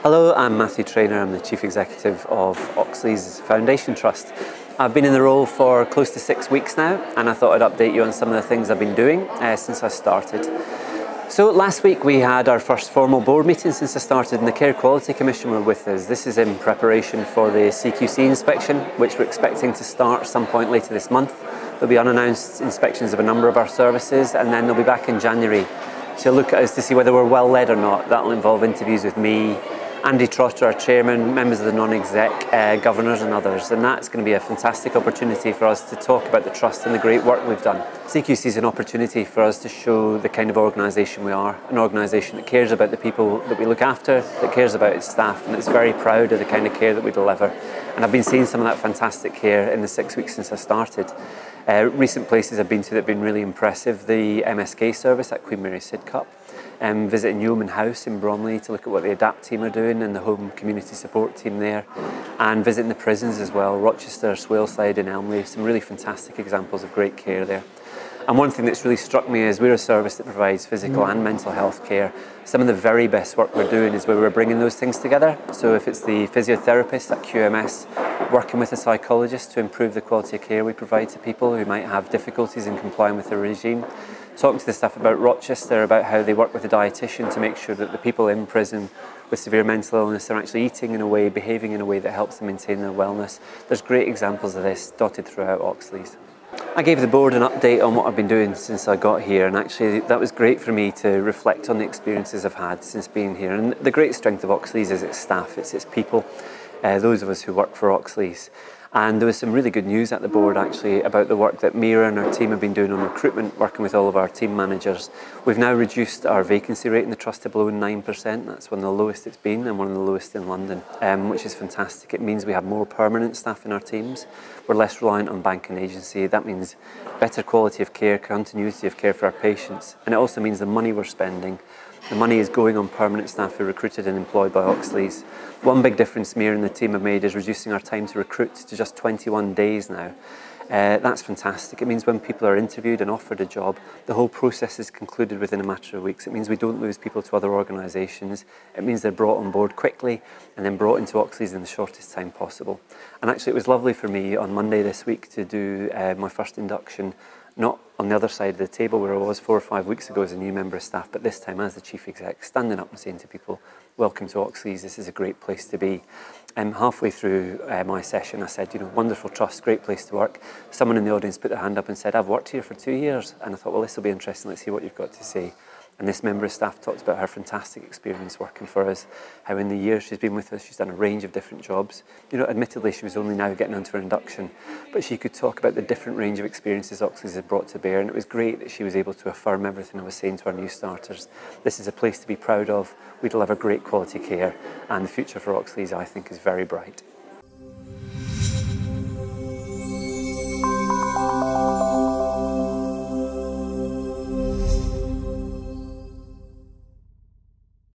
Hello, I'm Matthew Traynor. I'm the Chief Executive of Oxley's Foundation Trust. I've been in the role for close to 6 weeks now, and I thought I'd update you on some of the things I've been doing since I started. So last week we had our first formal board meeting since I started, and the Care Quality Commission were with us. This is in preparation for the CQC inspection, which we're expecting to start some point later this month. There'll be unannounced inspections of a number of our services, and then they'll be back in January to look at us to see whether we're well led or not. That'll involve interviews with me, Andy Trotter, our chairman, members of the non-exec, governors and others, and that's going to be a fantastic opportunity for us to talk about the trust and the great work we've done. CQC is an opportunity for us to show the kind of organisation we are, an organisation that cares about the people that we look after, that cares about its staff, and that's very proud of the kind of care that we deliver. And I've been seeing some of that fantastic care in the 6 weeks since I started. Recent places I've been to that have been really impressive: the MSK service at Queen Mary Sidcup, visiting Yeoman House in Bromley to look at what the ADAPT team are doing and the home community support team there, and visiting the prisons as well, Rochester, Swaleside and Elmley. Some really fantastic examples of great care there. And one thing that's really struck me is we're a service that provides physical and mental health care. Some of the very best work we're doing is where we're bringing those things together. So if it's the physiotherapist at QMS working with a psychologist to improve the quality of care we provide to people who might have difficulties in complying with the regime, talking to the staff about Rochester about how they work with a dietitian to make sure that the people in prison with severe mental illness are actually eating in a way, behaving in a way that helps them maintain their wellness. There's great examples of this dotted throughout Oxley's. I gave the board an update on what I've been doing since I got here, and actually that was great for me to reflect on the experiences I've had since being here. And the great strength of Oxley's is its staff, it's its people, those of us who work for Oxley's. And there was some really good news at the board actually about the work that Mira and our team have been doing on recruitment, working with all of our team managers. We've now reduced our vacancy rate in the trust to below 9%. That's one of the lowest it's been and one of the lowest in London, which is fantastic. It means we have more permanent staff in our teams. We're less reliant on bank and agency. That means better quality of care, continuity of care for our patients. And it also means the money we're spending, the money is going on permanent staff who are recruited and employed by Oxley's. One big difference Mira and the team have made is reducing our time to recruit to just 21 days now. That's fantastic. It means when people are interviewed and offered a job, the whole process is concluded within a matter of weeks. It means we don't lose people to other organisations. It means they're brought on board quickly and then brought into Oxley's in the shortest time possible. And actually it was lovely for me on Monday this week to do my first induction, not on the other side of the table where I was 4 or 5 weeks ago as a new member of staff, but this time as the chief exec, standing up and saying to people, welcome to Oxley's, this is a great place to be. Halfway through my session I said, wonderful trust, great place to work. Someone in the audience put their hand up and said, I've worked here for 2 years. And I thought, well, this will be interesting, let's see what you've got to say. And this member of staff talked about her fantastic experience working for us, how in the years she's been with us, she's done a range of different jobs. Admittedly, she was only now getting onto her induction, but she could talk about the different range of experiences Oxley's had brought to bear, and it was great that she was able to affirm everything I was saying to our new starters. This is a place to be proud of, we deliver great quality care, and the future for Oxley's, I think, is very bright.